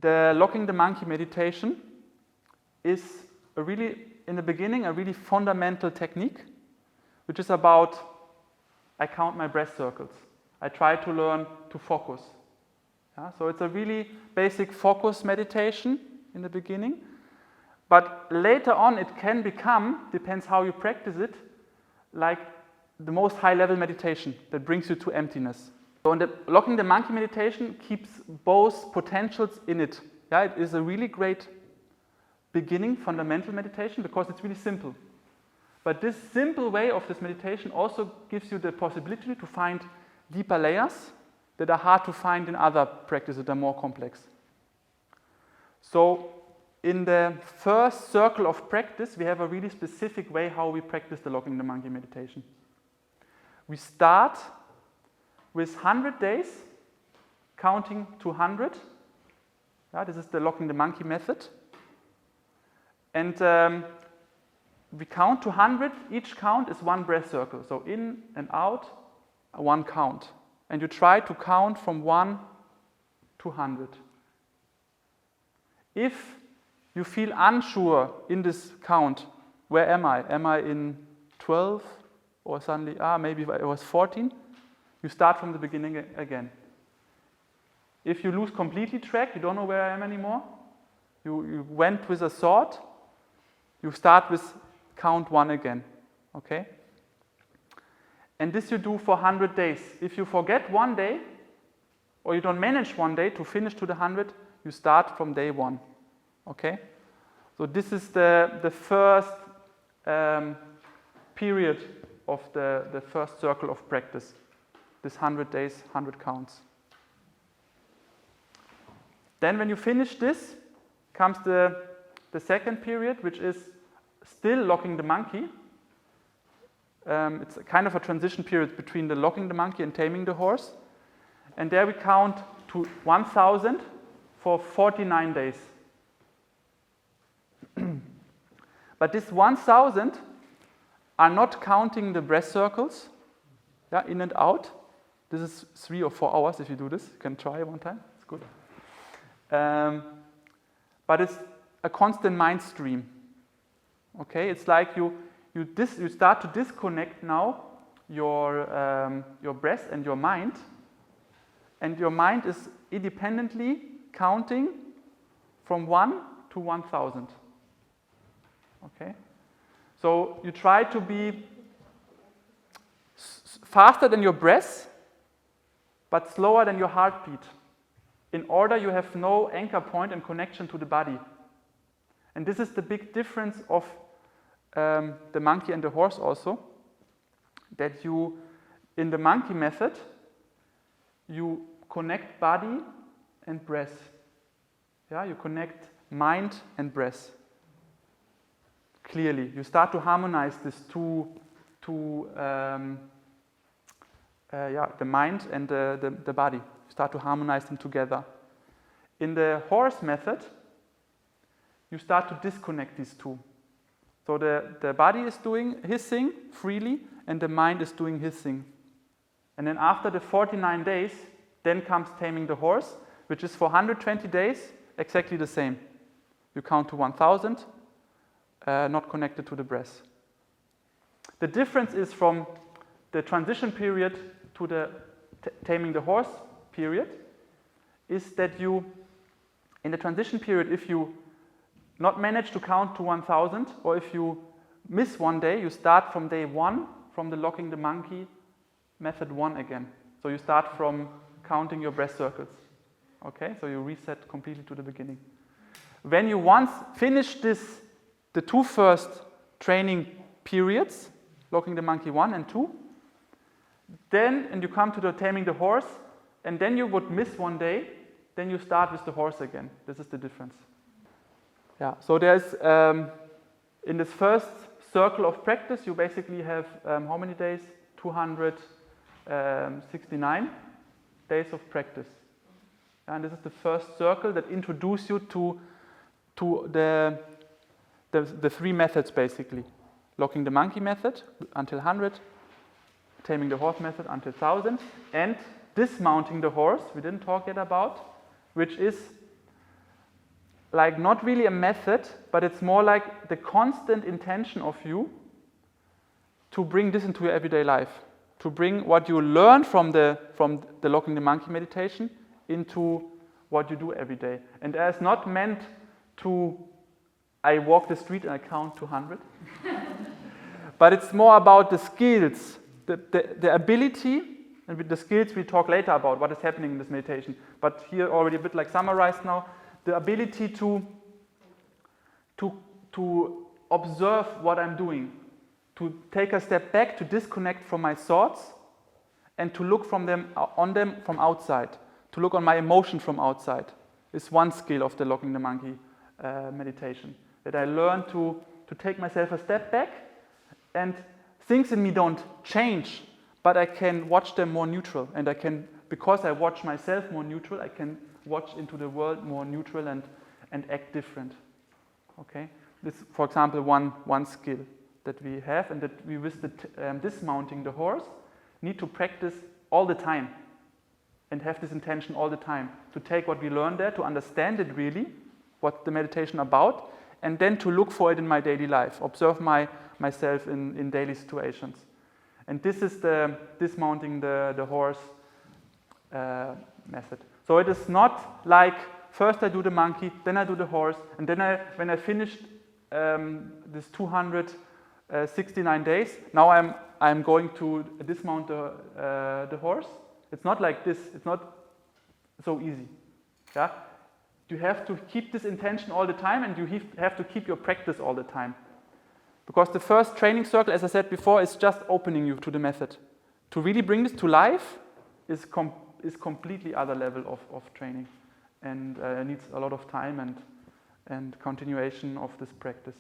The locking the monkey meditation is in the beginning, a really fundamental technique, which is about, I count my breath circles. I try to learn to focus. Yeah? So it's a really basic focus meditation in the beginning. But later on it can become, depends how you practice it, like the most high-level meditation that brings you to emptiness. So in the locking the monkey meditation keeps both potentials in it. Yeah, it is a really great beginning fundamental meditation because it's really simple. But this simple way of this meditation also gives you the possibility to find deeper layers that are hard to find in other practices that are more complex. So in the first circle of practice, we have a really specific way how we practice the locking the monkey meditation. We start with 100 days, counting to 100. Yeah, this is the locking the monkey method. And we count to 100. Each count is one breath circle. So in and out, one count. And you try to count from 1 to 100. If you feel unsure in this count, where am I? Am I in 12? Or suddenly, maybe I was 14? You start from the beginning again. If you lose completely track, you don't know where I am anymore, you went with a thought, you start with count 1 again. Okay? And this you do for 100 days. If you forget one day, or you don't manage one day to finish to the 100, you start from day 1. Okay? So this is the first period of the first circle of practice. This 100 days, 100 counts. Then when you finish this, comes the second period, which is still locking the monkey. It's a kind of a transition period between the locking the monkey and taming the horse. And there we count to 1,000 for 49 days. But this 1,000 are not counting the breath circles, yeah, in and out. This is 3 or 4 hours if you do this. You can try one time, it's good. But it's a constant mind stream. Okay, it's like you start to disconnect now your breath and your mind is independently counting from 1 to 1,000. Okay, so you try to be faster than your breath, but slower than your heartbeat. In order you have no anchor point and connection to the body. And this is the big difference of the monkey and the horse also, that you, in the monkey method, you connect body and breath. Yeah, you connect mind and breath. Clearly, you start to harmonize these two the mind and the body. You start to harmonize them together. In the horse method, you start to disconnect these two. So the body is doing his thing freely, and the mind is doing his thing. And then after the 49 days, then comes taming the horse, which is for 120 days exactly the same. You count to 1,000, not connected to the breath. The difference is from the transition period to the taming the horse period, is that you, in the transition period, if you not manage to count to 1,000, or if you miss one day, you start from day 1, from the locking the monkey method 1 again. So you start from counting your breath circles. Okay, so you reset completely to the beginning. When you once finish this, the 2 first training periods, locking the monkey 1 and 2, and you come to the taming the horse, and then you would miss one day, then you start with the horse again. This is the difference. Yeah, so there's, in this first circle of practice, you basically have how many days? 269 days of practice. And this is the first circle that introduces you to the 3 methods basically. Locking the monkey method until 100, taming the horse method until 1,000, and dismounting the horse, we didn't talk yet about, which is like not really a method, but it's more like the constant intention of you to bring this into your everyday life, to bring what you learn from the locking the monkey meditation into what you do every day. And it's not meant to, I walk the street and I count to 100, but it's more about the skills, the ability, and with the skills we talk later about what is happening in this meditation. But here already a bit like summarized now, the ability to observe what I'm doing, to take a step back, to disconnect from my thoughts, and to look on them from outside, to look on my emotion from outside, is one skill of the locking the monkey meditation. That I learn to take myself a step back, and things in me don't change, but I can watch them more neutral, and I can, because I watch myself more neutral, I can watch into the world more neutral and act different. Okay, this, for example, one skill that we have, and that we with dismounting the horse need to practice all the time, and have this intention all the time to take what we learn there, to understand it really, what the meditation about, and then to look for it in my daily life, observe myself in daily situations. And this is the dismounting the horse method. So it is not like first I do the monkey, then I do the horse, and then when I finished this 269 days, now I'm going to dismount the horse. It's not like this. It's not so easy. Yeah, you have to keep this intention all the time, and you have to keep your practice all the time. Because the first training circle, as I said before, is just opening you to the method. To really bring this to life is completely other level of training, and needs a lot of time and continuation of this practice.